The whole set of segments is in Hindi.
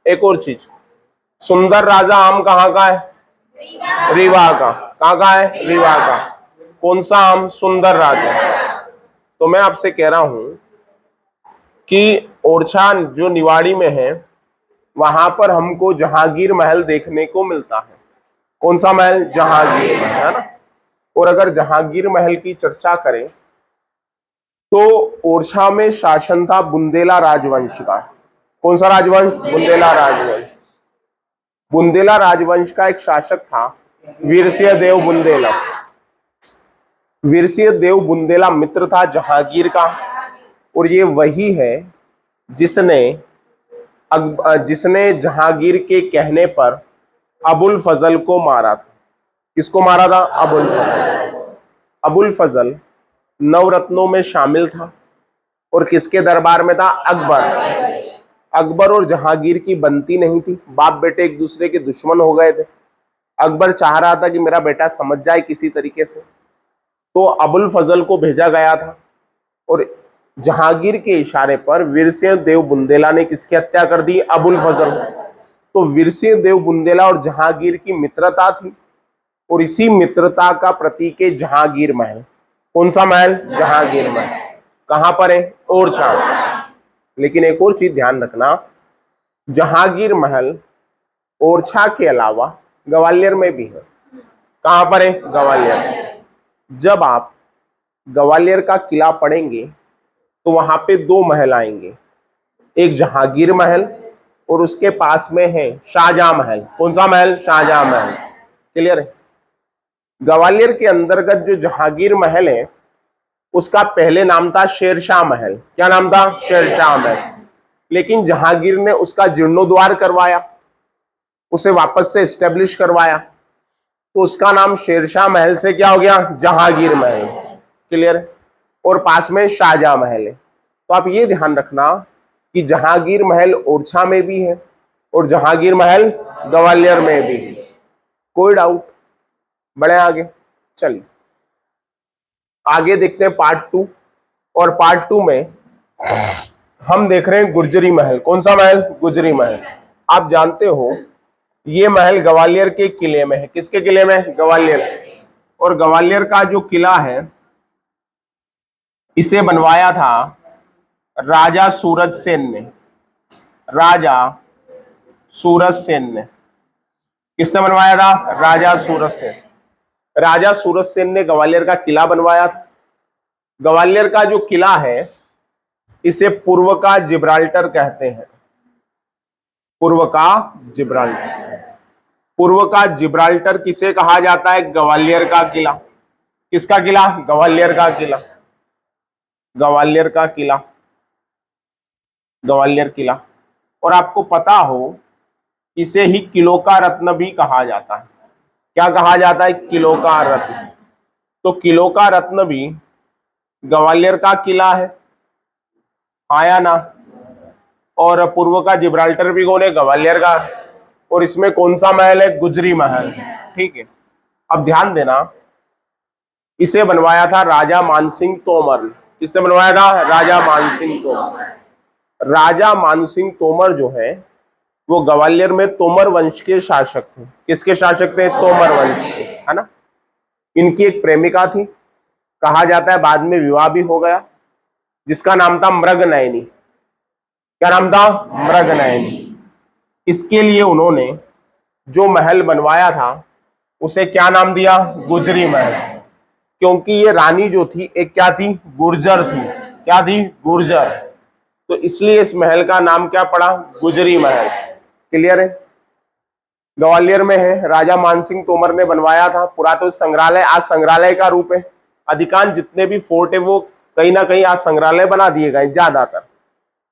एक और चीज, सुंदर राजा आम कहाँ का है? रीवा का। कहाँ का है? रीवा का। कौन सा आम? सुंदर राजा। तो मैं आपसे कह रहा हूं कि ओरछा जो निवाड़ी में है वहां पर हमको जहांगीर महल देखने को मिलता है। कौन सा महल? जहांगीर महल, है ना। और अगर जहांगीर महल की चर्चा करें तो ओरछा में शासन था बुंदेला राजवंश का। कौन सा राजवंश? बुंदेला राजवंश। बुंदेला राजवंश का एक शासक था वीरसिंह देव बुंदेला। वीरसिंह देव बुंदेला मित्र था जहांगीर का, और ये वही है जिसने जहांगीर के कहने पर अबुल फजल को मारा था। किसको मारा था? अबुल फजल। अबुल फजल नवरत्नों में शामिल था और किसके दरबार में था? अकबर। अकबर और जहांगीर की बनती नहीं थी, बाप बेटे एक दूसरे के दुश्मन हो गए थे। अकबर चाह रहा था कि मेरा बेटा समझ जाए किसी तरीके से, तो अबुल फजल को भेजा गया था और जहांगीर के इशारे पर वीरसिंह देव बुंदेला ने किसकी हत्या कर दी? अबुल फजल। तो वीरसिंह देव बुंदेला और जहांगीर की मित्रता थी और इसी मित्रता का प्रतीक है जहांगीर महल। कौन सा महल? जहांगीर महल। कहां पर है? ओरछा। लेकिन एक और चीज ध्यान रखना, जहांगीर महल ओरछा के अलावा ग्वालियर में भी है। कहां पर है? ग्वालियर। जब आप ग्वालियर का किला पढ़ेंगे तो वहां पे दो महल आएंगे, एक जहांगीर महल और उसके पास में है शाहजहां महल। कौन सा महल? शाहजहां महल। क्लियर है? ग्वालियर के अंतर्गत जो जहांगीर महल है उसका पहले नाम था शेरशाह महल। क्या नाम था? शेरशाह महल। लेकिन जहांगीर ने उसका जीर्णोद्धार करवाया, उसे वापस से एस्टेब्लिश करवाया, तो उसका नाम शेरशाह महल से क्या हो गया? जहांगीर महल। क्लियर है? और पास में शाहजहां महल है। तो आप ये ध्यान रखना कि जहांगीर महल ओरछा में भी है और जहांगीर महल ग्वालियर में भी है। कोई डाउट? बढ़े आगे। चलिए आगे देखते हैं पार्ट 2, और पार्ट 2 में हम देख रहे हैं गुर्जरी महल। कौन सा महल? गुर्जरी महल। आप जानते हो ये महल ग्वालियर के किले में है। किसके किले में? ग्वालियर। और ग्वालियर का जो किला है इसे बनवाया था राजा सूरज सेन ने। राजा सूरज सेन ने। किसने बनवाया था? राजा सूरज सेन। राजा सूरज सेन ने ग्वालियर का किला बनवाया था। ग्वालियर का जो किला है इसे पूर्व का जिब्राल्टर कहते हैं। पूर्व का जिब्राल्टर। पूर्व का जिब्राल्टर किसे कहा जाता है? ग्वालियर का किला। किसका किला? ग्वालियर का किला। ग्वालियर का किला। ग्वालियर किला। और आपको पता हो इसे ही किलों का रत्न भी कहा जाता है। क्या कहा जाता है? किलों का रत्न। तो किलों का रत्न भी ग्वालियर का किला है, आया ना। और पूर्व का जिब्राल्टर भी कौन है? ग्वालियर का। और इसमें कौन सा महल है? गुजरी महल। ठीक है, अब ध्यान देना, इसे बनवाया था राजा मानसिंह तोमर ने। किससे बनवाया था? राजा मानसिंह तोमर। राजा मानसिंह तोमर जो है वो ग्वालियर में तोमर वंश के शासक थे। किसके शासक थे? तोमर वंश के, है ना। इनकी एक प्रेमिका थी, कहा जाता है बाद में विवाह भी हो गया, जिसका नाम था मृगनयनी। क्या नाम था? मृगनयनी। इसके लिए उन्होंने जो महल बनवाया था उसे क्या नाम दिया? गुजरी महल। क्योंकि ये रानी जो थी एक क्या थी? गुर्जर थी। क्या थी? गुर्जर। तो इसलिए इस महल का नाम क्या पड़ा? गुजरी महल। क्लियर है? ग्वालियर में है, राजा मानसिंह तोमर ने बनवाया था। पुरातत्व संग्रहालय आज संग्रहालय का रूप है। अधिकांश जितने भी फोर्ट है वो कहीं ना कहीं आज संग्रहालय बना दिए गए ज्यादातर।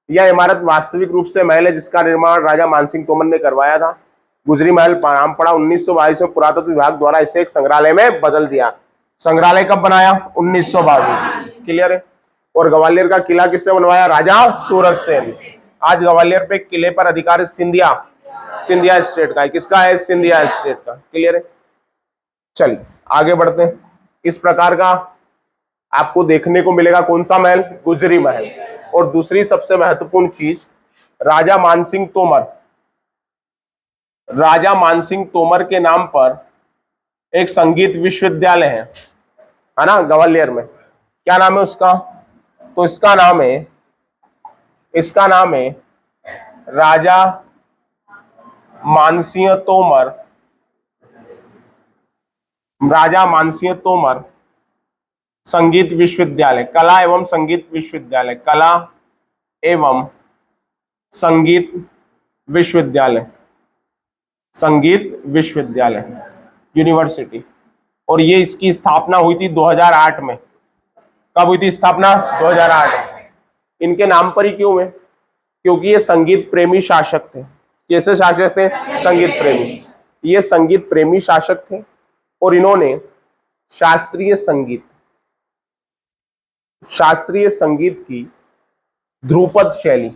यह इमारत वास्तविक रूप से महल है जिसका निर्माण राजा मानसिंह तोमर ने करवाया था। गुजरी महल नाम पड़ा 1922 में पुरातत्व विभाग द्वारा इसे एक संग्रहालय में बदल दिया। संग्रहालय कब बनाया? 1922। क्लियर है? और ग्वालियर का किला किससे बनवाया? राजा सूरज सेन। आज ग्वालियर पे किले पर अधिकार सिंधिया स्टेट का है। किसका है? सिंधिया स्टेट का। क्लियर है? चलिए आगे बढ़ते हैं। इस प्रकार का आपको देखने को मिलेगा कौन सा महल? गुजरी महल। और दूसरी सबसे महत्वपूर्ण चीज, राजा मानसिंह तोमर राजा मानसिंह तोमर के नाम पर एक संगीत विश्वविद्यालय है ना, ग्वालियर में। क्या नाम है उसका? तो इसका नाम है राजा मानसिंह तोमर, राजा मानसिंह तोमर संगीत विश्वविद्यालय, कला एवं संगीत विश्वविद्यालय, कला एवं संगीत विश्वविद्यालय, संगीत विश्वविद्यालय यूनिवर्सिटी। और ये इसकी स्थापना हुई थी 2008 में। कब हुई थी स्थापना? 2008। इनके नाम पर ही क्यों है? क्योंकि ये संगीत प्रेमी शासक थे। कैसे शासक थे? संगीत प्रेमी। ये संगीत प्रेमी शासक थे और इन्होंने शास्त्रीय संगीत की ध्रुपद शैली,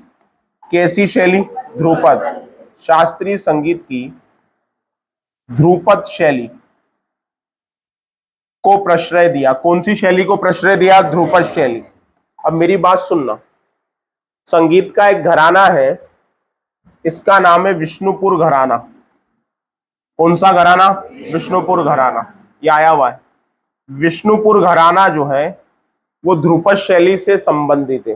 कैसी शैली? ध्रुपद, शास्त्रीय संगीत की ध्रुपद शैली को प्रश्रय दिया। कौन सी शैली को प्रश्रय दिया? ध्रुपद शैली। अब मेरी बात सुनना, संगीत का एक घराना है, इसका नाम है विष्णुपुर घराना। कौन सा घराना? विष्णुपुर घराना। ये आया हुआ है। विष्णुपुर घराना जो है वो ध्रुपद शैली से संबंधित है।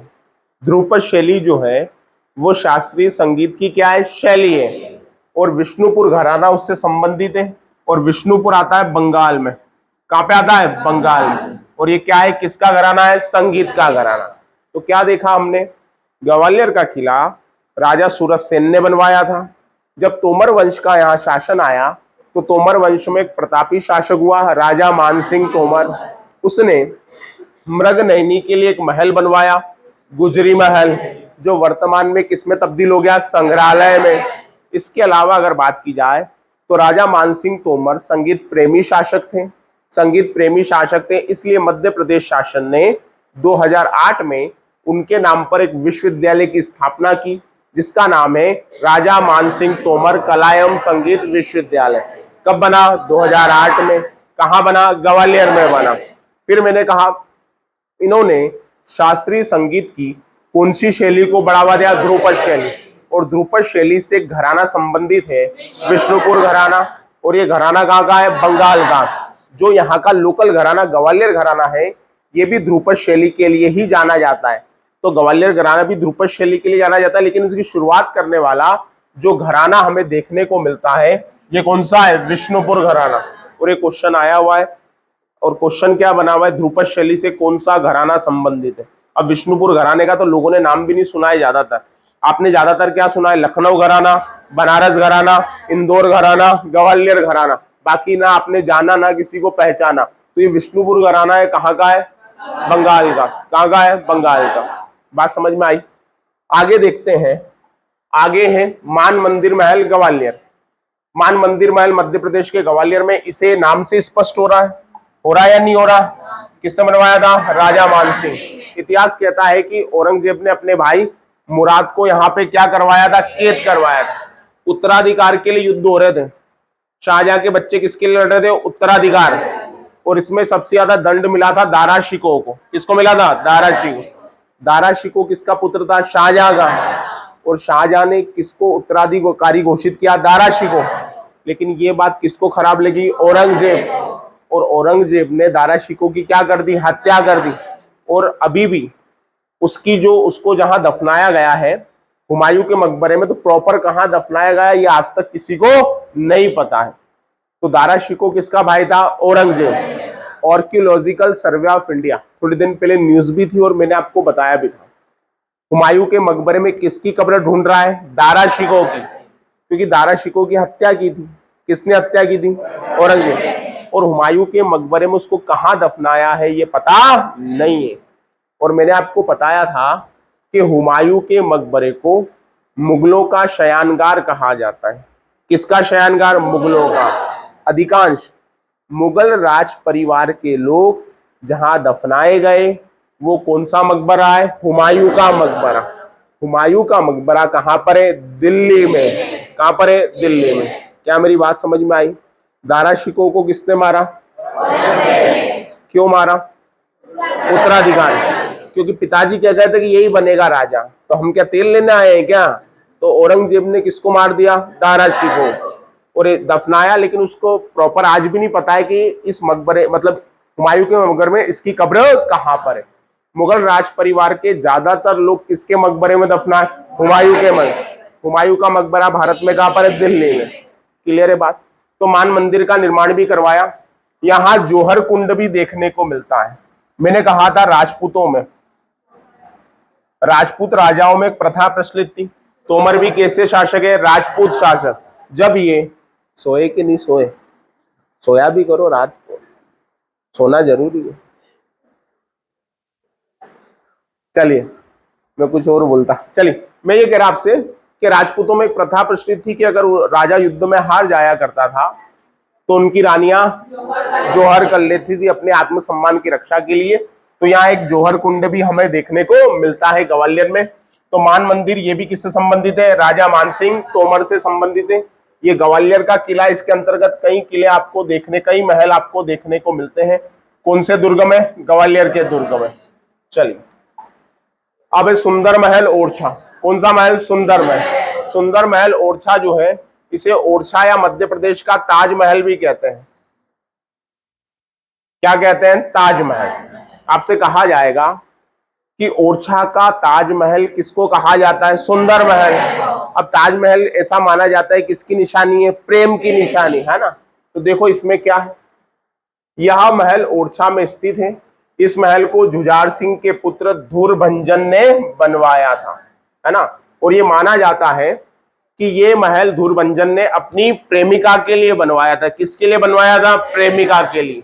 ध्रुपद शैली जो है वो शास्त्रीय संगीत की क्या है? शैली है। और विष्णुपुर घराना उससे संबंधित है। और विष्णुपुर आता है बंगाल में। कहां पे आता है? बंगाल में। और ये क्या है? किसका घराना है? संगीत का घराना। तो क्या देखा हमने? ग्वालियर का किला राजा सूरत सेन ने बनवाया था। जब तोमर वंश का यहाँ शासन आया तो तोमर वंश में एक प्रतापी शासक हुआ, राजा मानसिंह तोमर। उसने मृगनयनी के लिए एक महल बनवाया, गुजरी महल, जो वर्तमान में किसमें तब्दील हो गया? संग्रहालय में। इसके अलावा अगर बात की जाए तो राजा मानसिंह तोमर संगीत प्रेमी शासक थे। संगीत प्रेमी शासक थे इसलिए मध्य प्रदेश शासन ने 2008 में उनके नाम पर एक विश्वविद्यालय की स्थापना की, जिसका नाम है राजा मानसिंह तोमर कला एवं संगीत विश्वविद्यालय। कब बना? 2008 में। कहां बना? ग्वालियर में बना। फिर मैंने कहा इन्होंने शास्त्रीय संगीत की कौन सी शैली को बढ़ावा दिया? ध्रुपद शैली। और ध्रुपद शैली से घराना संबंधित है विष्णुपुर घराना। और ये घराना कहाँ का है? बंगाल का। जो यहाँ का लोकल घराना ग्वालियर घराना है ये भी ध्रुपद शैली के लिए ही जाना जाता है। तो ग्वालियर घराना भी ध्रुपद शैली के लिए जाना जाता है, लेकिन इसकी शुरुआत करने वाला जो घराना हमें देखने को मिलता है ये कौन सा है? विष्णुपुर घराना। और ये क्वेश्चन आया हुआ है और क्वेश्चन क्या बना हुआ है? ध्रुपद शैली से कौन सा घराना संबंधित है। अब विष्णुपुर घराने का तो लोगों ने नाम भी नहीं सुना है ज्यादातर। आपने ज्यादातर क्या सुना है? लखनऊ घराना, बनारस घराना, इंदौर घराना, ग्वालियर घराना। बाकी ना आपने जाना ना किसी को पहचाना। तो ये विष्णुपुर घराना है, कहाँ का है? बंगाल का। कहाँ का है? बंगाल का। बात समझ में आई? आगे देखते हैं। आगे है मान मंदिर महल ग्वालियर। मान मंदिर महल मध्य प्रदेश के ग्वालियर में। इसे नाम से स्पष्ट हो रहा है या नहीं हो रहा? किसने बनवाया था? राजा मानसिंह। इतिहास कहता है कि औरंगजेब ने अपने भाई मुराद को यहाँ पे क्या करवाया था? कैद करवाया था। उत्तराधिकार के लिए युद्ध हो रहे थे। शाहजहां के बच्चे किसके लिए लड़ रहे थे? उत्तराधिकार। और इसमें सबसे ज्यादा दंड मिला था दारा शिकोह को। किसको मिला था? दारा शिकोह। दारा शिकोह किसका पुत्र था? शाहजहां का। और शाहजहां ने किसको उत्तराधिकारी घोषित किया? दारा शिकोह। लेकिन ये बात किसको खराब लगी? औरंगजेब। और औरंगजेब ने दारा शिकोह की क्या कर दी? हत्या कर दी। और अभी भी उसको जहां दफनाया गया है हुमायूं के मकबरे में, तो प्रॉपर कहां दफनाया गया ये आज तक किसी को नहीं पता है। तो दारा शिकोह किसका भाई था? Aurangzeb. Archaeological survey of India थोड़ी दिन पहले न्यूज भी थी और मैंने आपको बताया भी था। हुमायूं के मकबरे में किसकी कब्र ढूंढ रहा है? दारा शिकोह की। क्योंकि दारा शिकोह की हत्या की थी। किसने हत्या की थी? औरंगजेब। और हुमायूं के मकबरे में उसको कहां दफनाया है ये पता नहीं है। और मैंने आपको बताया था कि हुमायूं के मकबरे को मुगलों का शयनगार कहा जाता है। किसका शयनगार? मुगलों का। अधिकांश मुगल राज परिवार के लोग जहां दफनाए गए वो कौन सा मकबरा है? हुमायूं का मकबरा। हुमायूं का मकबरा कहां पर है? दिल्ली में। कहां पर है? दिल्ली में। क्या मेरी बात समझ में आई? दारा शिकोह को किसने मारा? क्यों मारा? उत्तराधिकारी। क्योंकि पिताजी क्या कहते कि यही बनेगा राजा, तो हम क्या तेल लेने आए हैं क्या? तो औरंगजेब ने किसको मार दिया? दारा शिकोह। और दफनाया, लेकिन उसको प्रॉपर आज भी नहीं पता है कि इस मकबरे मतलब हुमायूं के मकबरे में इसकी कब्र कहाँ पर है। मुगल राज परिवार के ज्यादातर लोग किसके मकबरे में दफनाए? हुमायूं के हुमायूं का मकबरा भारत में कहाँ पर है? दिल्ली में। क्लियर है बात? तो मान मंदिर का निर्माण भी करवाया। यहाँ जौहर कुंड भी देखने को मिलता है। मैंने कहा था राजपूतों में, राजपूत राजाओं में एक प्रथा प्रचलित थी। तोमर भी कैसे शासक है? राजपूत शासक। जब ये सोए कि नहीं सोए? सोया भी करो, रात को सोना जरूरी है। चलिए मैं कुछ और बोलता। चलिए मैं ये कह रहा आपसे कि राजपूतों में एक प्रथा प्रचलित थी कि अगर राजा युद्ध में हार जाया करता था तो उनकी रानियां जौहर कर लेती थी अपने आत्मसम्मान की रक्षा के लिए। तो यहाँ एक जौहर कुंड भी हमें देखने को मिलता है ग्वालियर में। तो मान मंदिर ये भी किससे संबंधित है? राजा मानसिंह तोमर से संबंधित है। ये ग्वालियर का किला, इसके अंतर्गत कई किले आपको देखने, कई महल आपको देखने को मिलते हैं। कौन से दुर्ग में? ग्वालियर के दुर्ग में। चलिए अब है सुंदर महल ओरछा। कौन सा महल? सुंदर महल। सुंदर महल ओरछा जो है, इसे ओरछा या मध्य प्रदेश का ताजमहल भी कहते हैं। क्या कहते हैं? ताजमहल। आपसे कहा जाएगा कि ओरछा का ताजमहल किसको कहा जाता है? सुंदर महल। अब ताजमहल ऐसा माना जाता है किसकी निशानी है? प्रेम की निशानी है ना। तो देखो इसमें क्या है, यह महल ओरछा में स्थित है। इस महल को जुझार सिंह के पुत्र धुरभंजन ने बनवाया था, है ना। और ये माना जाता है कि ये महल धुरभंजन ने अपनी प्रेमिका के लिए बनवाया था। किसके लिए बनवाया था? प्रेमिका के लिए।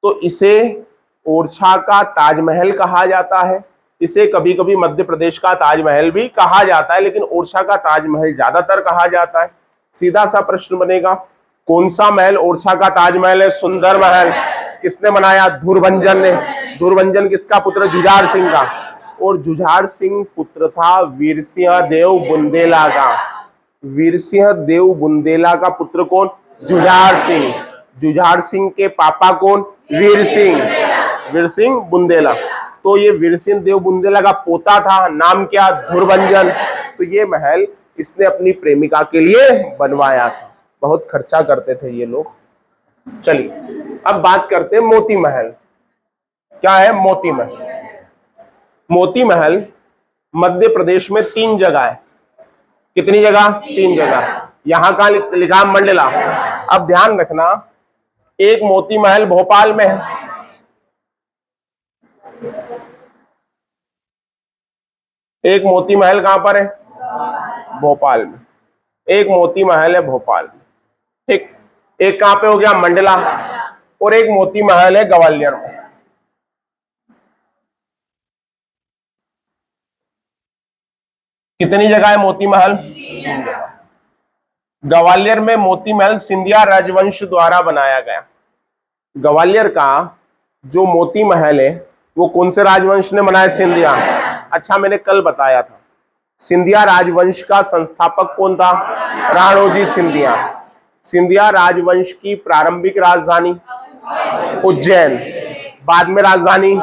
तो इसे ओरछा का ताजमहल कहा जाता है। इसे कभी कभी मध्य प्रदेश का ताजमहल भी कहा जाता है, लेकिन ओरछा का ताजमहल ज्यादातर कहा जाता है। सीधा सा प्रश्न बनेगा, कौन सा महल ओरछा का ताजमहल है? सुंदर महल। किसने बनाया? धुरभंजन ने। धुरभंजन किसका पुत्र? जुझार सिंह का। और जुझार सिंह पुत्र था वीरसिंह देव बुंदेला का। वीरसिंह देव बुंदेला का पुत्र कौन? जुझार सिंह। जुझार सिंह के पापा कौन? वीर सिंह। वीर सिंह बुंदेला। तो ये वीर सिंह देव बुंदेला का पोता था, नाम क्या? धुरभंजन। तो ये महल इसने अपनी प्रेमिका के लिए बनवाया था। बहुत खर्चा करते थे ये लोग। चलिए अब बात करते हैं मोती महल। क्या है? मोती महल। मोती महल मध्य प्रदेश में 3 जगह है। कितनी जगह? 3 जगह। यहां का लिखा मंडला। अब ध्यान रखना, एक मोती महल भोपाल में है, एक मोती महल कहां पर है? भोपाल में। एक मोती महल है भोपाल में, ठीक। एक कहां पे हो गया? मंडला। और एक मोती महल है ग्वालियर में। कितनी जगह है मोती महल? ग्वालियर में मोती महल सिंधिया राजवंश द्वारा बनाया गया। ग्वालियर का जो मोती महल है वो कौन से राजवंश ने बनाया? सिंधिया। अच्छा मैंने कल बताया था, सिंधिया राजवंश का संस्थापक कौन था? राणोजी सिंधिया। सिंधिया राजवंश की प्रारंभिक राजधानी उज्जैन, बाद में राजधानी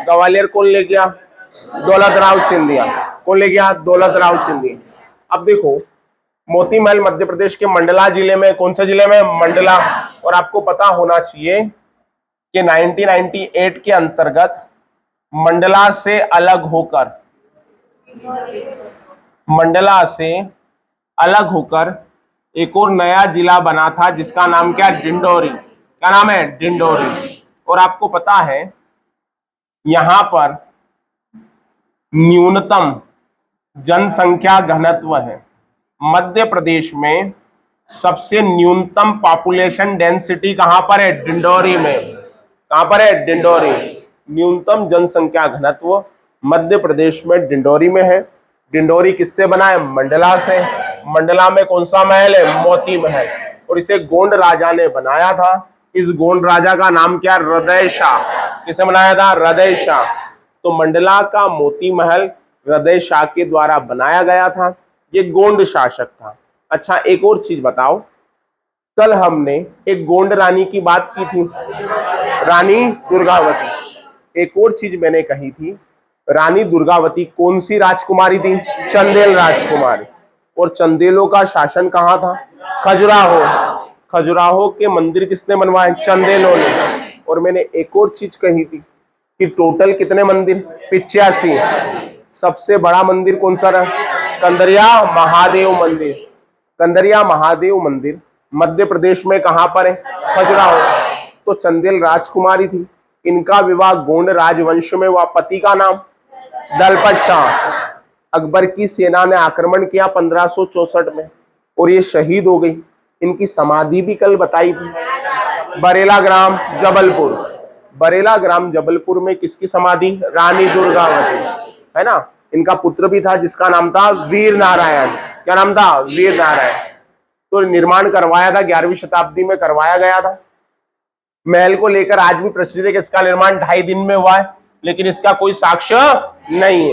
ग्वालियर कौन ले गया? दौलत राव सिंधिया। कौन ले गया? दौलत राव सिंधिया। अब देखो मोती महल मध्य प्रदेश के मंडला जिले में। कौन से जिले में? मंडला। और आपको पता होना चाहिए कि 1998 के अंतर्गत मंडला से अलग होकर, मंडला से अलग होकर एक और नया जिला बना था जिसका नाम क्या? डिंडोरी। क्या नाम है? डिंडोरी। और आपको पता है यहां पर न्यूनतम जनसंख्या घनत्व है। मध्य प्रदेश में सबसे न्यूनतम पॉपुलेशन डेंसिटी कहां पर है? डिंडोरी में। कहां पर है? डिंडोरी। न्यूनतम जनसंख्या घनत्व मध्य प्रदेश में डिंडोरी में है। डिंडोरी किससे बना है? मंडला से। मंडला में कौन सा महल है? मोती महल। और इसे गोंड राजा ने बनाया था। इस गोंड राजा का नाम क्या? हृदय शाह। किसे बनाया था? हृदय शाह। तो मंडला का मोती महल हृदय शाह के द्वारा बनाया गया था। ये गोंड शासक था। अच्छा एक और चीज बताओ, कल हमने एक गोंड रानी की बात की थी, रानी दुर्गावती। एक और चीज मैंने कही थी, रानी दुर्गावती कौन सी राजकुमारी थी? चंदेल राजकुमारी। और चंदेलों का शासन कहां था? खजुराहो। खजुराहो के मंदिर किसने बनवाए? चंदेलों ने। और मैंने एक और चीज कही थी कि टोटल कितने मंदिर? 85। सबसे बड़ा मंदिर कौन सा रहा? कंदरिया महादेव मंदिर। कंदरिया महादेव मंदिर मध्य प्रदेश में कहां पर है? खजुराहो। तो चंदेल राजकुमारी थी, इनका विवाह गोंड राजवंश में हुआ। पति का नाम? दलपत शाह। अकबर की सेना ने आक्रमण किया 1564 में और ये शहीद हो गई। इनकी समाधि भी कल बताई थी, बरेला ग्राम जबलपुर। बरेला ग्राम जबलपुर में किसकी समाधि? रानी दुर्गावती, है ना। इनका पुत्र भी था जिसका नाम था वीर नारायण। क्या नाम था? वीर नारायण। तो निर्माण करवाया था 11वीं शताब्दी में करवाया गया था। महल को लेकर आज भी प्रचलित है कि इसका निर्माण 2.5 दिन में हुआ है, लेकिन इसका कोई साक्ष्य नहीं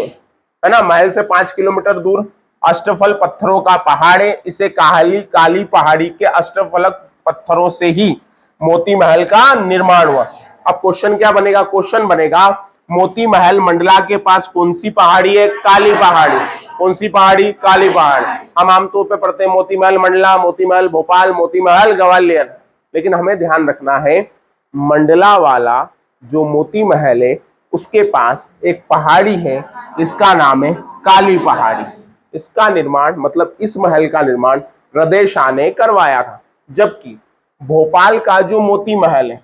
है ना। महल से 5 किलोमीटर दूर अष्टफल पत्थरों का पहाड़ है। इसे काली पहाड़ी के अष्टफलक पत्थरों से ही मोती महल का निर्माण हुआ। अब क्वेश्चन क्या बनेगा? क्वेश्चन बनेगा मोती महल मंडला के पास कौन सी पहाड़ी है? काली पहाड़ी। कौन सी पहाड़ी? काली पहाड़ी। हम आमतौर पे पढ़ते हैं मोती महल मंडला, मोती महल भोपाल, मोती महल ग्वालियर, लेकिन हमें ध्यान रखना है मंडला वाला जो मोती महल है उसके पास एक पहाड़ी है, इसका नाम है काली पहाड़ी। इसका निर्माण मतलब इस महल का निर्माण हृदय शाह ने करवाया था, जबकि भोपाल का जो मोती महल है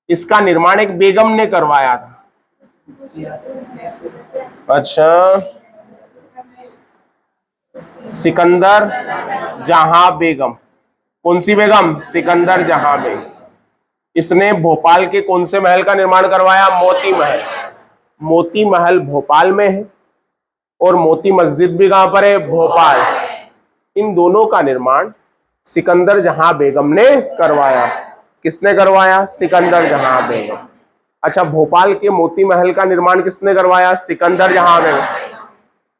इसका निर्माण एक बेगम ने करवाया था। अच्छा, सिकंदर जहां बेगम। कौन सी बेगम? सिकंदर जहां बेगम। इसने भोपाल के कौन से महल का निर्माण करवाया? मोती महल। मोती महल भोपाल में है और मोती मस्जिद भी कहां पर है? भोपाल। इन दोनों का निर्माण सिकंदर जहां बेगम ने करवाया। किसने करवाया? सिकंदर जहां बेगम। अच्छा, भोपाल के मोती महल का निर्माण किसने करवाया? सिकंदर जहां बेगम।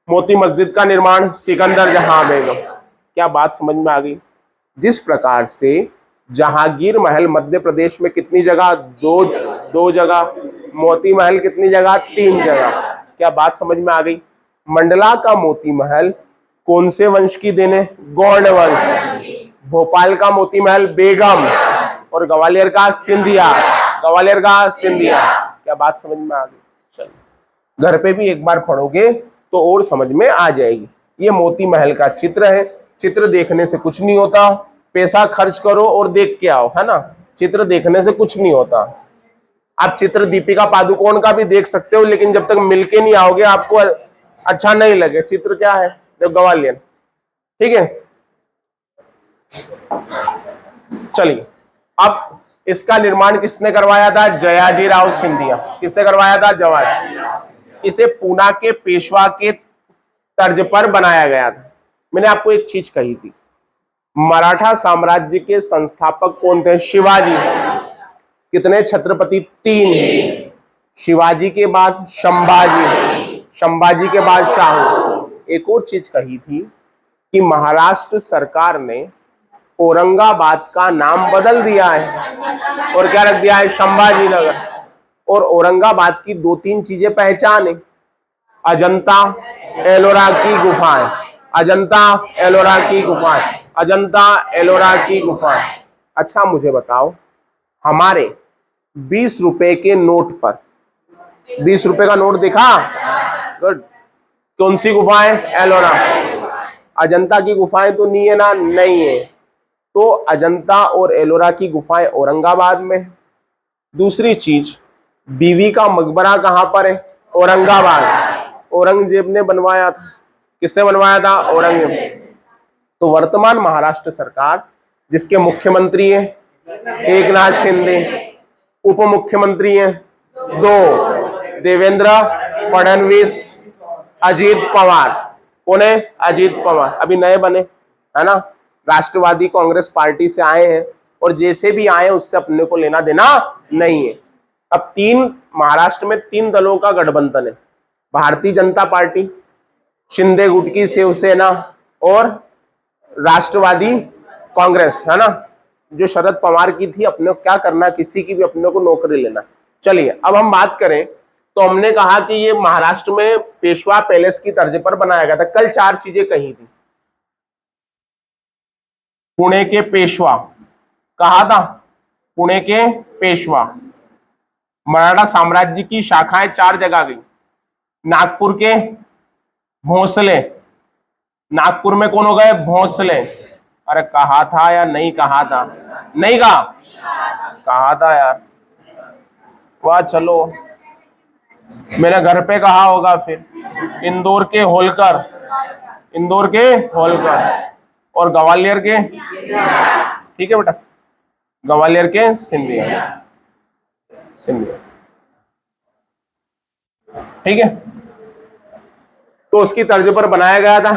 मोती मस्जिद का निर्माण सिकंदर जहां बेगम। क्या बात समझ में आ गई? जिस प्रकार से जहांगीर महल मध्य प्रदेश में कितनी जगह? दो जगह। मोती महल कितनी जगह? 3 जगह। क्या बात समझ में आ गई? मंडला का मोती महल कौन से वंश की देन है? गौड़ वंश। भोपाल का मोती महल बेगम और ग्वालियर का सिंधिया। ग्वालियर का सिंधिया। क्या बात समझ में आ गई? चलिए, घर पे भी एक बार पढ़ोगे तो और समझ में आ जाएगी। ये मोती महल का चित्र है। चित्र देखने से कुछ नहीं होता, पैसा खर्च करो और देख के आओ, है ना। चित्र देखने से कुछ नहीं होता। आप चित्र दीपिका पादुकोण का भी देख सकते हो, लेकिन जब तक मिलके नहीं आओगे आपको अच्छा नहीं लगे। चित्र क्या है? देखो, ग्वालियर। ठीक है, चलिए। अब इसका निर्माण किसने करवाया था? जयाजीराव सिंधिया। किसने करवाया था? जवाहर। इसे पूना के पेशवा के तर्ज पर बनाया गया था। मैंने आपको एक चीज कही थी, मराठा साम्राज्य के संस्थापक कौन थे? शिवाजी। कितने छत्रपति? 3। शिवाजी के बाद संभाजी, संभाजी के बाद शाहू। एक और चीज कही थी कि महाराष्ट्र सरकार ने औरंगाबाद का नाम बदल दिया है और क्या रख दिया है? संभाजी नगर। और औरंगाबाद की 2-3 चीजें पहचाने, अजंता एलोरा की गुफाएं। अजंता एलोरा की गुफाएं। अजंता एलोरा की गुफाएं। अच्छा, मुझे बताओ, हमारे 20 रुपए के नोट पर, 20 रुपए का नोट दिखा? गुड। कौन सी गुफाएं? एलोरा। अजंता की गुफाएं तो नहीं है ना? नहीं है। तो अजंता और एलोरा की गुफाएं औरंगाबाद में। दूसरी चीज, बीवी का मकबरा कहां पर है? औरंगाबाद। औरंगजेब ने बनवाया था। किसने बनवाया था? औरंगजेब। तो वर्तमान महाराष्ट्र सरकार जिसके मुख्यमंत्री हैं एकनाथ शिंदे, उप मुख्यमंत्री हैं 2, देवेंद्र फडणवीस, अजीत पवार। कौन है? अजीत पवार। अभी नए बने, है ना, राष्ट्रवादी कांग्रेस पार्टी से आए हैं, और जैसे भी आए उससे अपने को लेना देना नहीं है। अब 3 महाराष्ट्र में 3 दलों का गठबंधन है, भारतीय जनता पार्टी, शिंदे गुट की शिवसेना और राष्ट्रवादी कांग्रेस, है ना, जो शरद पवार की थी। अपने को क्या करना, किसी की भी अपने को नौकरी लेना। चलिए, अब हम बात करें तो हमने कहा कि ये महाराष्ट्र में पेशवा पैलेस की तर्ज पर बनाया गया था। कल 4 चीजें कही थी। पुणे के पेशवा, कहा था पुणे के पेशवा। मराठा साम्राज्य की शाखाएं 4 जगह गई। नागपुर के भोंसले, नागपुर में कौन हो गए? भोंसले। अरे कहा था या नहीं कहा था? नहीं कहा, कहा था यार। वाह, चलो मेरे घर पे कहा होगा फिर। इंदौर के होलकर, इंदौर के होलकर, और ग्वालियर के, ठीक है बेटा, ग्वालियर के सिंधिया, सिंधिया, ठीक है। तो उसकी तर्ज पर बनाया गया था।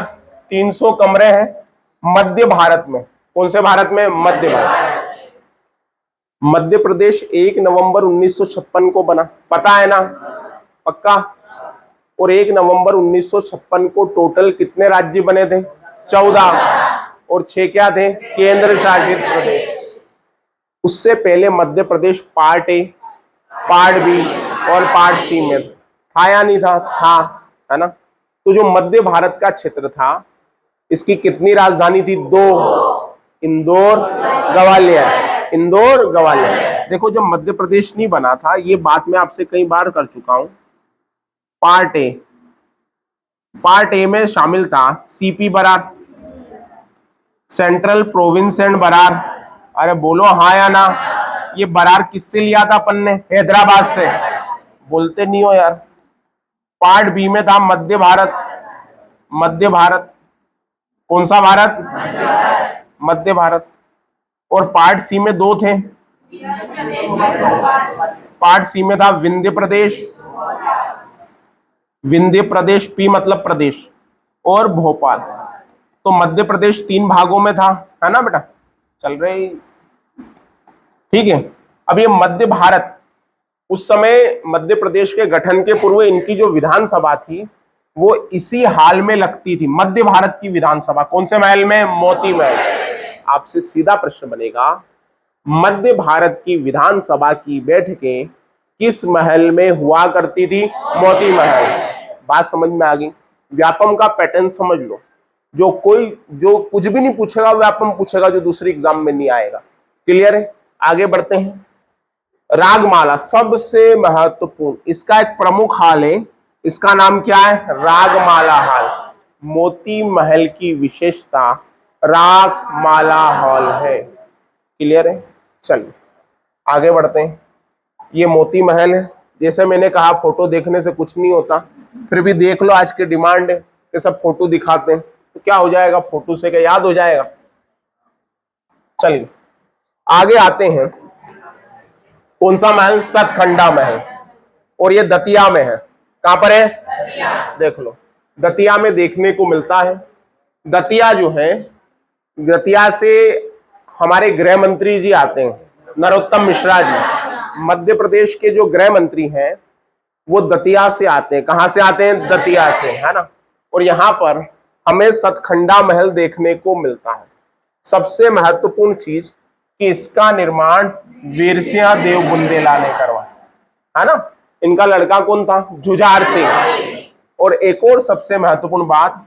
300 कमरे हैं मध्य भारत में। कौन से भारत में? मध्य भारत। मध्य प्रदेश 1 नवंबर 1956 को बना, पता है ना? पक्का? और 1 नवंबर 1956 को टोटल कितने राज्य बने थे? 14, और 6 क्या थे? केंद्र शासित प्रदेश। उससे पहले Madhya Pradesh part A, part B और पार्ट सी में था या नहीं था? था, है ना? तो जो मध्य भारत का क्षेत्र था, इसकी कितनी राजधानी थी? 2, इंदौर, ग्वालियर, इंदौर, ग्वालियर। देखो, जब मध्य प्रदेश नहीं बना था, ये बात मैं आपसे कई बार कर चुका हूं। पार्ट ए, पार्ट ए में शामिल था CP Berar, central province and Berar. अरे बोलो हाँ या ना? ये बरार किससे लिया था अपन ने? हैदराबाद से। बोलते नहीं हो यार। पार्ट बी में था मध्य भारत, मध्य भारत। कौन सा भारत? मध्य भारत। और पार्ट सी में 2 थे। पार्ट सी में था विंध्य प्रदेश, विंध्य प्रदेश, पी मतलब प्रदेश, और भोपाल। तो मध्य प्रदेश 3 भागों में था, है ना बेटा? चल रही, ठीक है। अब ये मध्य भारत, उस समय मध्य प्रदेश के गठन के पूर्व इनकी जो विधानसभा थी वो इसी हाल में लगती थी। मध्य भारत की विधानसभा कौन से महल में? मोती महल। आपसे सीधा प्रश्न बनेगा, मध्य भारत की विधानसभा की बैठकें किस महल में हुआ करती थी? मोती महल। बात समझ में आ गई? व्यापम का पैटर्न समझ लो। जो कुछ भी नहीं पूछेगा व्यापम पूछेगा, जो दूसरी एग्जाम में नहीं आएगा। क्लियर है? आगे बढ़ते हैं। रागमाला सबसे महत्वपूर्ण, इसका एक प्रमुख हाल है, इसका नाम क्या है? रागमाला हॉल। मोती महल की विशेषता रागमाला हॉल है। क्लियर है? चलिए आगे बढ़ते हैं। ये मोती महल है। जैसे मैंने कहा, फोटो देखने से कुछ नहीं होता, फिर भी देख लो, आज की डिमांड है कि सब फोटो दिखाते हैं, तो क्या हो जाएगा? फोटो से क्या याद हो जाएगा? चलिए आगे आते हैं। कौन सा महल? सतखंडा महल। और ये दतिया में है। कहां पर है? दतिया। देख लो, दतिया में देखने को मिलता है। दतिया जो है, दतिया से हमारे गृह मंत्री जी आते हैं, नरोत्तम मिश्रा जी। मध्य प्रदेश के जो गृह मंत्री हैं वो दतिया से आते हैं। कहां से आते हैं? दतिया से, है ना? और यहां पर हमें सतखंडा महल देखने को मिलता है। सबसे महत्वपूर्ण चीज कि इसका निर्माण वीर सिंह देव बुंदेला ने करवाया, है ना? इनका लड़का कौन था? जुझार सिंह। और एक और सबसे महत्वपूर्ण बात,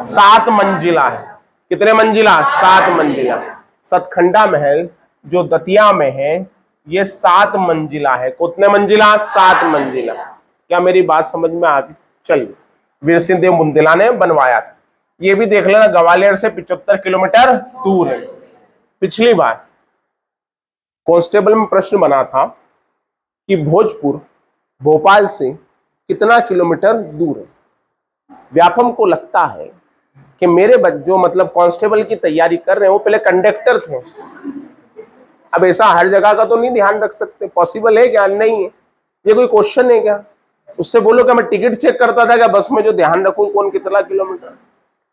7 मंजिला है। कितने मंजिला? 7 मंजिला। सतखंडा महल जो दतिया में है ये 7 मंजिला है। कितने मंजिला? 7 मंजिला। क्या मेरी बात समझ में आ गई? चलिए, वीर सिंह देव बुंदेला ने बनवाया था। ये भी देख लेना, ग्वालियर से 75 किलोमीटर दूर है। पिछली बार कांस्टेबल में प्रश्न बना था कि भोजपुर भोपाल से कितना किलोमीटर दूर है। व्यापम को लगता है कि मेरे जो मतलब कांस्टेबल की तैयारी कर रहे हैं वो पहले कंडक्टर थे। अब ऐसा हर जगह का तो नहीं ध्यान रख सकते, पॉसिबल है क्या? नहीं है। ये कोई क्वेश्चन है क्या? उससे बोलो कि मैं टिकट चेक करता था क्या बस में, जो ध्यान रखूं कौन कितना किलोमीटर।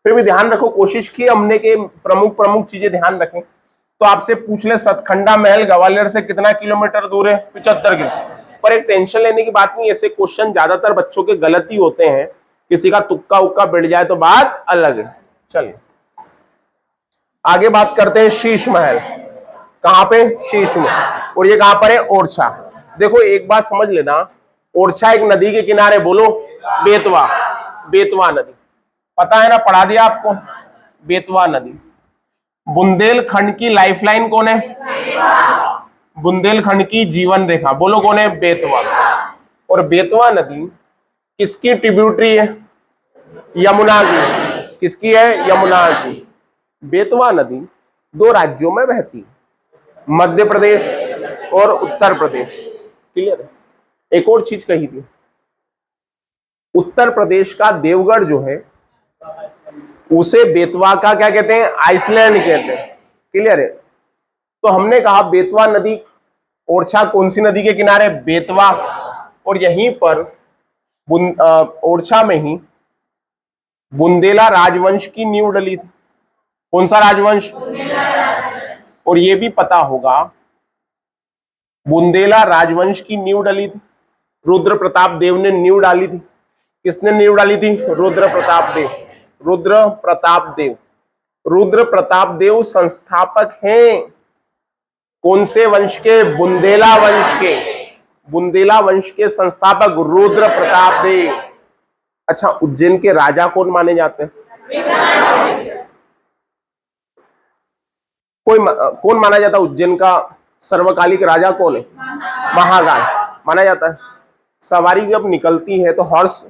फिर भी ध्यान रखो, कोशिश की हमने के प्रमुख चीजें ध्यान रखें। तो आपसे पूछ ले, सतखंडा महल ग्वालियर से कितना किलोमीटर दूर है? 75 किलोमीटर। पर एक टेंशन लेने की बात नहीं, ऐसे क्वेश्चन ज्यादातर बच्चों के गलत ही होते हैं, किसी का तुक्का उक्का बैठ जाए तो बात अलग है। चलिए आगे बात करते हैं शीश महल। कहां पे? शीश महल। और ये कहां पर है? ओरछा। देखो एक बात समझ लेना, ओरछा एक नदी के किनारे, बोलो बेतवा, बेतवा नदी। पता है ना, पढ़ा दिया आपको, बेतवा नदी। बुंदेलखंड की लाइफलाइन कौन है? बुंदेलखंड की जीवन रेखा बोलो कौन है? बेतवा। और बेतवा नदी किसकी ट्रिब्यूटरी है? यमुना की। किसकी है? यमुना की। बेतवा नदी दो राज्यों में बहती, मध्य प्रदेश और उत्तर प्रदेश। क्लियर है? एक और चीज कही थी, उत्तर प्रदेश का देवगढ़ जो है उसे बेतवा का क्या कहते हैं? आइसलैंड कहते हैं। क्लियर है? तो हमने कहा बेतवा नदी ओरछा कौन सी नदी के किनारे? बेतवा। और यहीं पर ओरछा में ही बुंदेला राजवंश की नींव डली थी। कौन सा राजवंश? और ये भी पता होगा बुंदेला राजवंश की नींव डली थी, रुद्र प्रताप देव ने नींव डाली थी। किसने नींव डाली थी? रुद्र प्रताप देव। रुद्र प्रताप देव। रुद्र प्रताप देव संस्थापक हैं कौन से वंश के? बुंदेला वंश के। बुंदेला वंश के संस्थापक रुद्र प्रताप देव। अच्छा, उज्जैन के राजा कौन माने जाते हैं? कौन माना जाता है उज्जैन का सर्वकालिक राजा? कौन है? महाकाल माना जाता है। सवारी जब निकलती है तो हॉर्स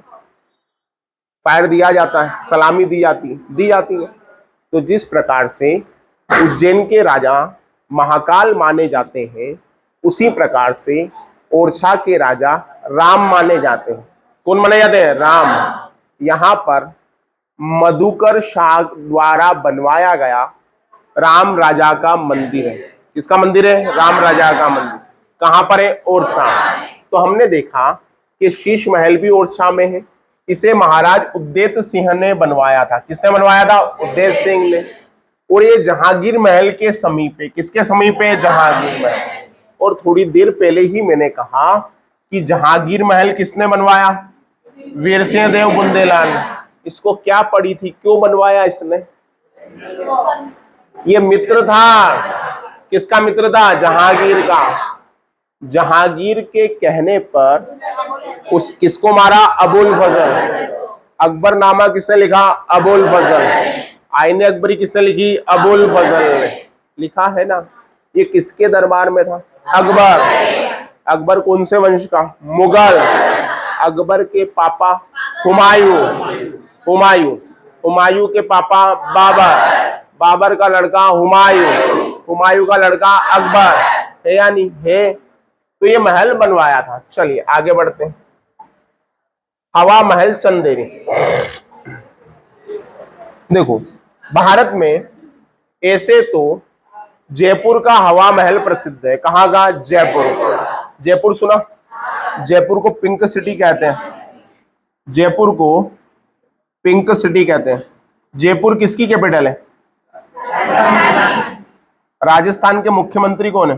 फायर दिया जाता है, सलामी दी जाती है। तो जिस प्रकार से उज्जैन के राजा महाकाल माने जाते हैं, उसी प्रकार से ओरछा के राजा राम माने जाते हैं। कौन माने जाते हैं? राम। यहाँ पर मधुकर शाह द्वारा बनवाया गया राम राजा का मंदिर है। किसका मंदिर है? राम राजा का मंदिर। कहां पर है? ओरछा। तो हमने देखा कि शीश महल भी ओरछा में है। इसे महाराज उद्देत सिंह ने बनवाया था। किसने बनवाया था? उद्देत सिंह ने। और ये जहांगीर महल के समीप है। किसके समीप है? जहांगीर महल। और थोड़ी देर पहले ही मैंने कहा कि जहांगीर महल किसने बनवाया? वीर सिंह देव बुंदेला ने। इसको क्या पड़ी थी? क्यों बनवाया इसने? ये मित्र था। किसका मित्र था? जहांगीर का। जहांगीर के कहने पर किसको मारा? अबुल फजल। अकबरनामा किसने लिखा? अबुल फजल। आईने अकबरी किसने लिखी? अबुल फजल ने लिखा है ना। ये किसके दरबार में था? अकबर। अकबर कौन से वंश का? मुगल। अकबर के पापा हुमायूं। हुमायूं के पापा बाबर। बाबर का लड़का हुमायूं। हुमायूं का लड़का अकबर। है या नहीं है? तो ये महल बनवाया था। चलिए आगे बढ़ते हैं। हवा महल चंदेरी। देखो, भारत में ऐसे तो जयपुर का हवा महल प्रसिद्ध है। कहाँ का? जयपुर। जयपुर सुना? जयपुर को पिंक सिटी कहते हैं। जयपुर को पिंक सिटी कहते हैं। जयपुर किसकी कैपिटल है? राजस्थान के मुख्यमंत्री कौन है?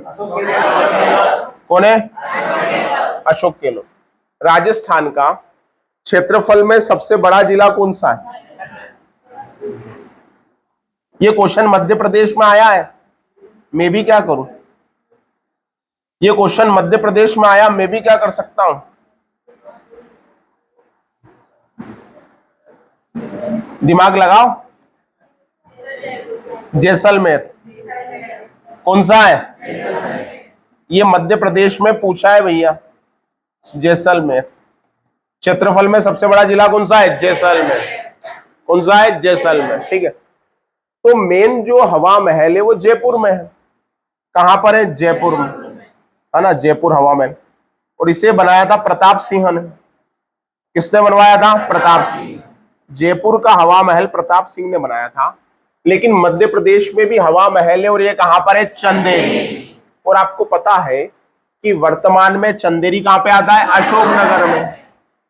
कौन है? अशोक गहलोत। राजस्थान का क्षेत्रफल में सबसे बड़ा जिला कौन सा है? ये क्वेश्चन मध्य प्रदेश में आया है। मैं भी क्या करूं? ये क्वेश्चन मध्य प्रदेश में आया, मैं भी क्या कर सकता हूं? दिमाग लगाओ। जैसलमेर। कौन सा है? ये मध्य प्रदेश में पूछा है भैया। जैसलमेर। क्षेत्रफल में सबसे बड़ा जिला कौन सा है? जैसलमेर। कौन सा है? जैसलमेर। ठीक है। तो मेन जो हवा महल है वो जयपुर में है। कहां पर है? जयपुर में, है ना। जयपुर हवा महल। और इसे बनाया था प्रताप सिंह ने। किसने बनवाया था? प्रताप सिंह। जयपुर का हवा महल प्रताप सिंह ने बनाया था। लेकिन मध्य प्रदेश में भी हवा महल है, और ये कहां पर है? चंदेरी। और आपको पता है कि वर्तमान में चंदेरी कहां पे आता है? अशोकनगर में।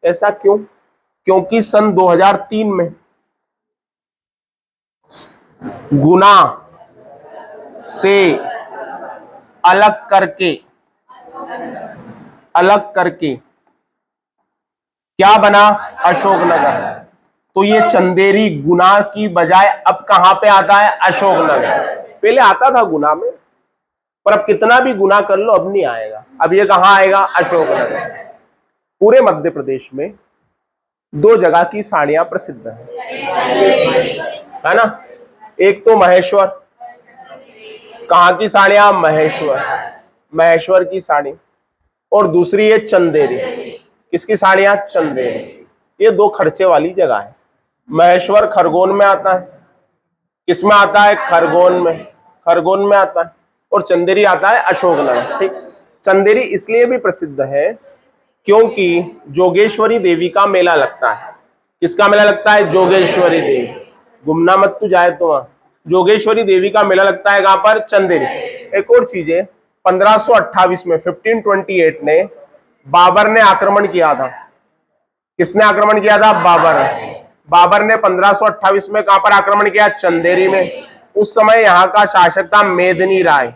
ऐसा क्यों? क्योंकि सन 2003 में गुना से अलग करके क्या बना? अशोकनगर। तो ये चंदेरी गुना की बजाय अब कहां पे आता है? अशोकनगर। पहले आता था गुना में, पर अब कितना भी गुना कर लो अब नहीं आएगा। अब ये कहां आएगा? अशोकनगर। पूरे मध्य प्रदेश में दो जगह की साड़ियां प्रसिद्ध है ना। एक तो महेश्वर, कहाँ की साड़ियां? महेश्वर, महेश्वर की साड़ी। और दूसरी है चंदेरी। किसकी साड़ियां? चंदेरी। ये दो खर्चे वाली जगह है। महेश्वर खरगोन में आता है। किसमें आता है? खरगोन में, खरगोन में आता है। और चंदेरी आता है अशोकनगर। ठीक, चंदेरी इसलिए भी प्रसिद्ध है क्योंकि जोगेश्वरी देवी का मेला लगता है। किसका मेला लगता है? जोगेश्वरी देवी। गुमना मत तू जाए तो वहां जोगेश्वरी देवी का मेला लगता है। कहां पर? चंदेरी। एक और चीज है, 1528 में 1528 ने बाबर ने आक्रमण किया था। किसने आक्रमण किया था? बाबर ने। बाबर ने 1528 में कहां पर आक्रमण किया? चंदेरी में। उस समय यहाँ का शासक था मेदिनी राय।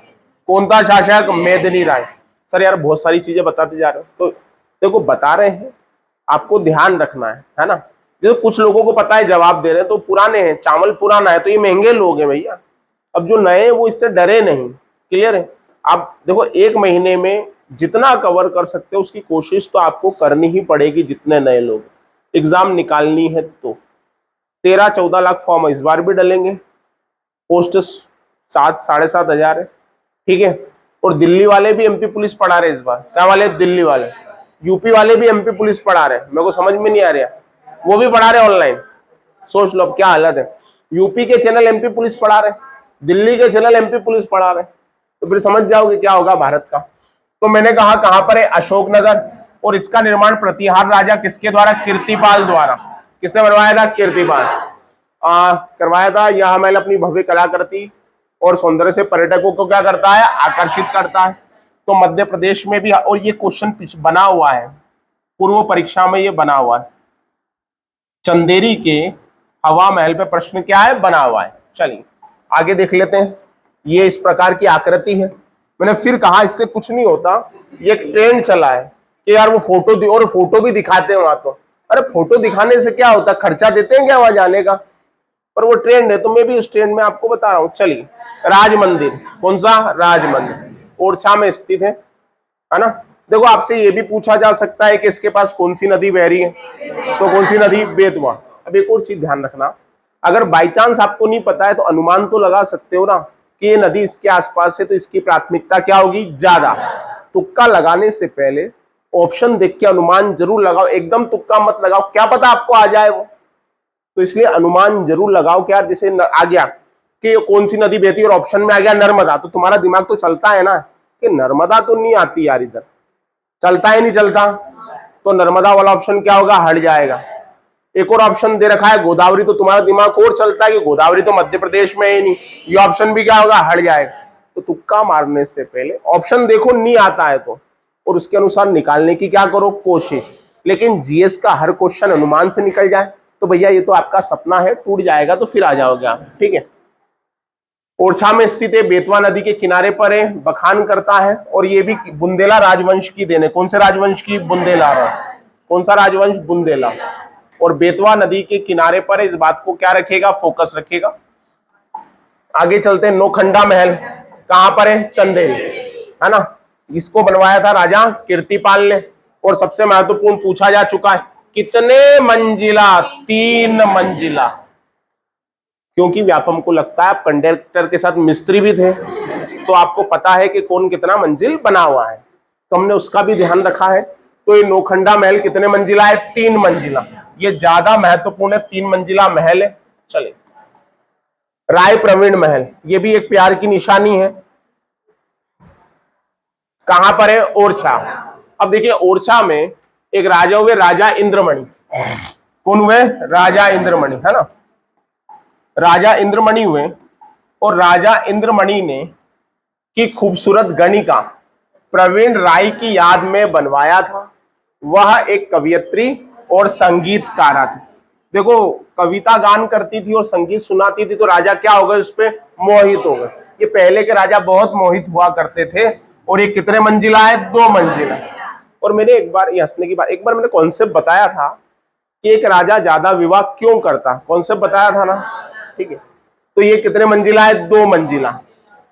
कौन था शासक? मेदिनी राय। सर यार बहुत सारी चीजें बताते जा रहे हो, तो देखो बता रहे हैं, आपको ध्यान रखना है ना। जैसे कुछ लोगों को पता है जवाब दे रहे हैं तो पुराने हैं, चावल पुराना है तो ये महंगे लोग हैं भैया। अब जो नए हैं वो इससे डरे नहीं। क्लियर है? आप देखो 1 महीने में जितना कवर कर सकते हो उसकी कोशिश तो आपको करनी ही पड़ेगी। जितने नए लोग एग्जाम निकालनी है तो 13-14 लाख फॉर्म इस बार भी डलेंगे। पोस्ट 7-7.5 हजार है। ठीक है, और दिल्ली वाले भी एमपी पुलिस पढ़ा रहे इस बार। क्या वाले? दिल्ली वाले। यूपी वाले भी एमपी पुलिस पढ़ा रहे। मेरे को समझ में नहीं आ रहा, वो भी पढ़ा रहे ऑनलाइन। सोच लो अब क्या हालत है। यूपी के चैनल एमपी पुलिस पढ़ा रहे, दिल्ली के चैनल एमपी पुलिस पढ़ा रहे, तो फिर समझ जाओगे क्या होगा भारत का। तो मैंने कहा कहां पर है? अशोकनगर। और इसका निर्माण प्रतिहार राजा किसके द्वारा? कीर्तिपाल द्वारा। किसने बनवाया था? कीर्तिपाल करवाया था। यह महल अपनी भव्य कलाकृति और सौंदर्य से पर्यटकों को क्या करता है? आकर्षित करता है। तो मध्य प्रदेश में भी, और ये क्वेश्चन बना हुआ है पूर्व परीक्षा में, ये बना हुआ है चंदेरी के हवा महल पे प्रश्न क्या है? बना हुआ है। चलिए आगे देख लेते हैं। ये इस प्रकार की आकृति है। मैंने फिर कहा इससे कुछ नहीं होता, ये एक ट्रेंड चला है कि यार वो फोटो और फोटो भी दिखाते हैं वहां। तो अरे फोटो दिखाने से क्या होता? खर्चा देते हैं क्या वहां जाने का? पर वो ट्रेंड है तो मैं भी उस ट्रेंड में आपको बता रहा हूं। चलिए, राज मंदिर। कौन सा? राज मंदिर ओरछा में स्थित है ना। देखो आपसे ये भी पूछा जा सकता है कि इसके पास कौन सी नदी बह रही है, तो कौन सी नदी? बेतवा। अब एक और चीज ध्यान रखना, अगर बाई चांस आपको नहीं पता है तो अनुमान तो लगा सकते हो ना कि ये नदी इसके आसपास है तो इसकी प्राथमिकता क्या होगी? ज्यादा। तुक्का लगाने से पहले ऑप्शन देख के अनुमान जरूर लगाओ, एकदम तुक्का मत लगाओ, क्या पता आपको आ जाए वो। तो इसलिए अनुमान जरूर लगाओ कि यार जैसे आ गया कि कौन सी नदी बहती है और ऑप्शन में आ गया नर्मदा, तो तुम्हारा दिमाग तो चलता है ना कि नर्मदा तो नहीं आती यार इधर, चलता है नहीं चलता, तो नर्मदा वाला ऑप्शन क्या होगा? हट जाएगा। एक और ऑप्शन दे रखा है गोदावरी, तो तुम्हारा दिमाग और चलता है कि गोदावरी तो मध्य प्रदेश में ही नहीं, ये ऑप्शन भी क्या होगा? हट जाएगा। तो तुक्का मारने से पहले ऑप्शन देखो, नहीं आता है तो, और उसके अनुसार निकालने की क्या करो? कोशिश। लेकिन जीएस का हर क्वेश्चन अनुमान से निकल जाए तो भैया ये तो आपका सपना है, टूट जाएगा, तो फिर आ जाओगे आप। ठीक है, ओरछा में स्थित है, बेतवा नदी के किनारे पर है, बखान करता है, और ये भी बुंदेला राजवंश की देन है। कौन से राजवंश की? बुंदेला। कौन सा राजवंश? बुंदेला। और बेतवा नदी के किनारे पर है, इस बात को क्या रखेगा? फोकस रखेगा। आगे चलते हैं। नौखंडा महल कहां पर है? चंदेरी, है ना। इसको बनवाया था राजा कीर्तिपाल ने, और सबसे महत्वपूर्ण पूछा जा चुका है कितने मंजिला? 3 मंजिला। क्योंकि व्यापम को लगता है आप कंडक्टर के साथ मिस्त्री भी थे, तो आपको पता है कि कौन कितना मंजिल बना हुआ है, तो हमने उसका भी ध्यान रखा है। तो ये नौखंडा महल कितने मंजिला है? 3 मंजिला। ये ज्यादा महत्वपूर्ण है, 3 मंजिला महल है। चलिए, राय प्रवीण महल, ये भी एक प्यार की निशानी है। कहां पर है? ओरछा। अब देखिए ओरछा में एक राजा हुए, राजा इंद्रमणि। कौन हुए? राजा इंद्रमणि, है ना। राजा इंद्रमणि हुए, और राजा इंद्रमणि ने की खूबसूरत गणिका प्रवीण राय की याद में बनवाया था। वह एक कवियत्री और संगीतकारा थी। देखो कविता गान करती थी और संगीत सुनाती थी, तो राजा क्या हो गए? उस पर मोहित हो गए। ये पहले के राजा बहुत मोहित हुआ करते थे। और ये कितने मंजिला है? 2 मंजिला। और मैंने एक बार, ये हंसने की बात, एक बार मैंने कॉन्सेप्ट बताया था कि एक राजा ज्यादा विवाह क्यों करता, कॉन्सेप्ट बताया था ना। ठीक है, तो ये कितने मंजिला है? 2 मंजिला,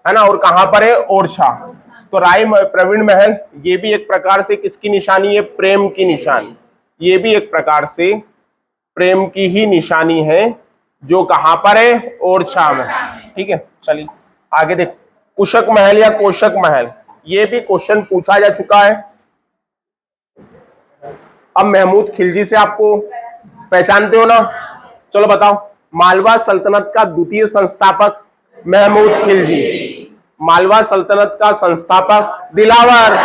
है ना। और कहां पर है? ओरछा। तो राय प्रवीण महल, ये भी एक प्रकार से किसकी निशानी है? प्रेम की निशानी। ये भी एक प्रकार से प्रेम की ही निशानी है, जो कहां पर है? ओरछा में। ठीक है, चलिए आगे देख। कुशक महल या कोशक महल, ये भी क्वेश्चन पूछा जा चुका है। अब महमूद खिलजी से आपको पहचानते हो ना, चलो बताओ। मालवा सल्तनत का द्वितीय संस्थापक महमूद खिलजी, मालवा सल्तनत का संस्थापक दिलावर,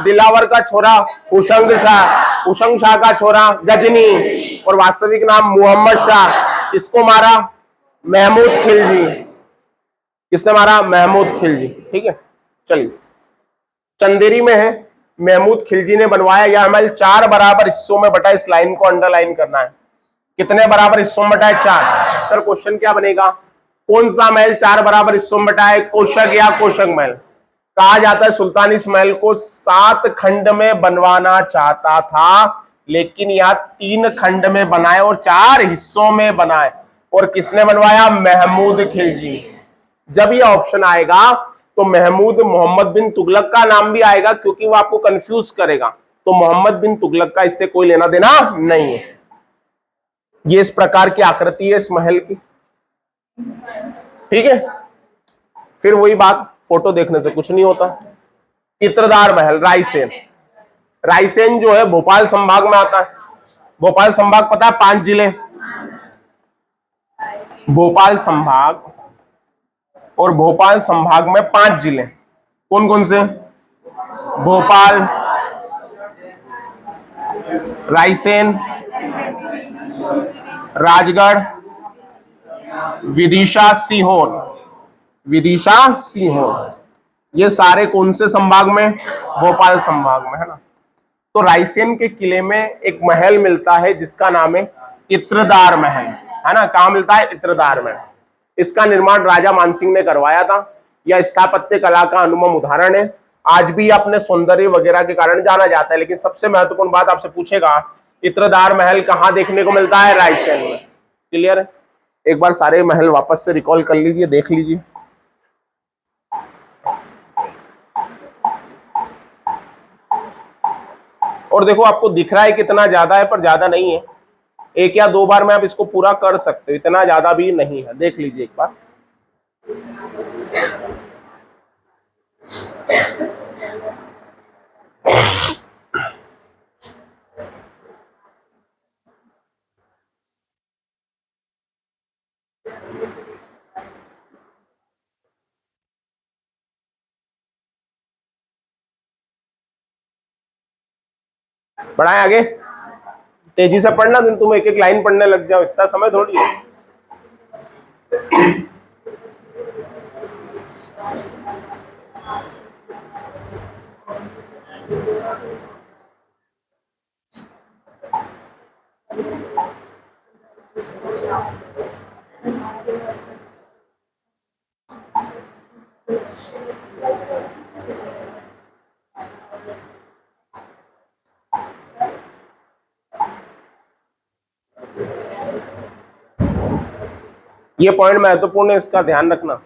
दिलावर का छोरा हुशंग शाह, हुशंग शाह का छोरा गजनी, और वास्तविक नाम मोहम्मद शाह। इसको मारा महमूद खिलजी। किसने मारा? महमूद खिलजी। ठीक है, चलिए। चंदेरी में है, महमूद खिलजी ने बनवाया। यह महल 4 बराबर हिस्सों में बटा। इस लाइन को अंडरलाइन करना है। कितने बराबर हिस्सों में बटा है? 4। सर क्वेश्चन क्या बनेगा? कौन सा महल 4 बराबर हिस्सों में बटा है? कोशक या कोशक महल। कहा जाता है सुल्तान इस महल को 7 खंड में बनवाना चाहता था, लेकिन यह 3 खंड में बनाए और 4 हिस्सों में बनाए। और किसने बनवाया? महमूद खिलजी। जब यह ऑप्शन आएगा तो महमूद मोहम्मद बिन तुगलक का नाम भी आएगा, क्योंकि वो आपको कंफ्यूज करेगा। तो मोहम्मद बिन तुगलक का इससे कोई लेना देना नहीं है। ये इस प्रकार की आकृति है इस महल की। ठीक है, फिर वही बात, फोटो देखने से कुछ नहीं होता। इत्रदार महल, रायसेन। रायसेन जो है भोपाल संभाग में आता है। भोपाल संभाग पता है? 5 जिले भोपाल संभाग, और भोपाल संभाग में 5 जिले कौन कौन से? भोपाल, रायसेन, राजगढ़, विदिशा, सीहोर। विदिशा, सीहोर, ये सारे कौन से संभाग में? भोपाल संभाग में, है ना। तो रायसेन के किले में एक महल मिलता है जिसका नाम है इत्रदार महल, है ना। कहां मिलता है? इत्रदार महल। इसका निर्माण राजा मानसिंह ने करवाया था। यह स्थापत्य कला का अनुपम उदाहरण है। आज भी अपने सौंदर्य वगैरह के कारण जाना जाता है। लेकिन सबसे महत्वपूर्ण बात आपसे पूछेगा, इत्रदार महल कहां देखने को मिलता है? रायसेन में। क्लियर है? एक बार सारे महल वापस से रिकॉल कर लीजिए, देख लीजिए। और देखो आपको दिख रहा है कितना ज्यादा है, पर ज्यादा नहीं है। 1 या 2 बार में आप इसको पूरा कर सकते हो, इतना ज्यादा भी नहीं है। देख लीजिए एक बार। बढ़ाएं आगे, तेजी से पढ़ना। दिन तुम एक एक लाइन पढ़ने लग जाओ, इतना समय थोड़ी है। ये पॉइंट महत्वपूर्ण है, इसका ध्यान रखना।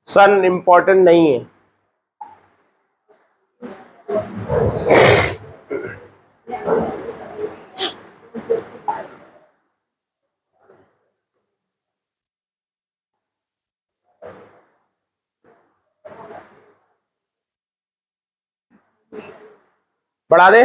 सन इंपॉर्टेंट नहीं है। बढ़ा दे।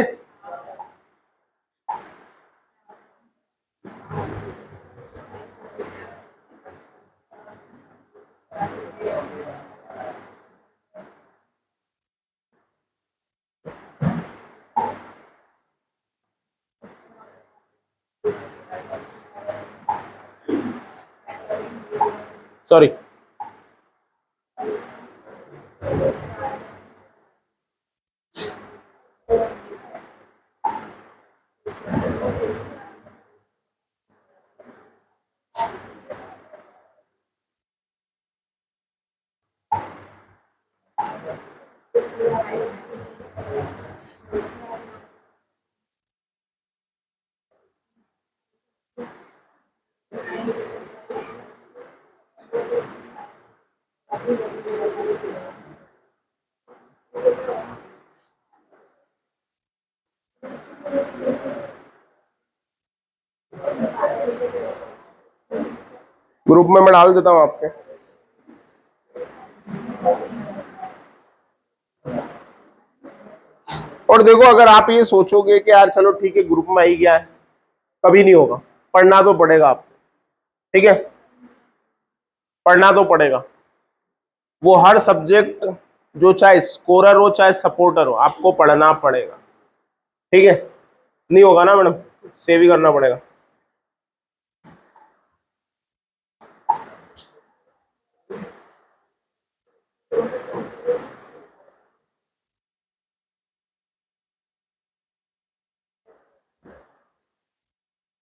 सॉरी, ग्रुप में मैं डाल देता हूं आपके। और देखो, अगर आप ये सोचोगे कि यार चलो ठीक है ग्रुप में आई गया है, कभी नहीं होगा। पढ़ना तो पड़ेगा आपको, ठीक है, पढ़ना तो पड़ेगा। वो हर सब्जेक्ट, जो चाहे स्कोरर हो चाहे सपोर्टर हो, आपको पढ़ना पड़ेगा, ठीक है। नहीं होगा ना मैडम, सेव ही करना पड़ेगा।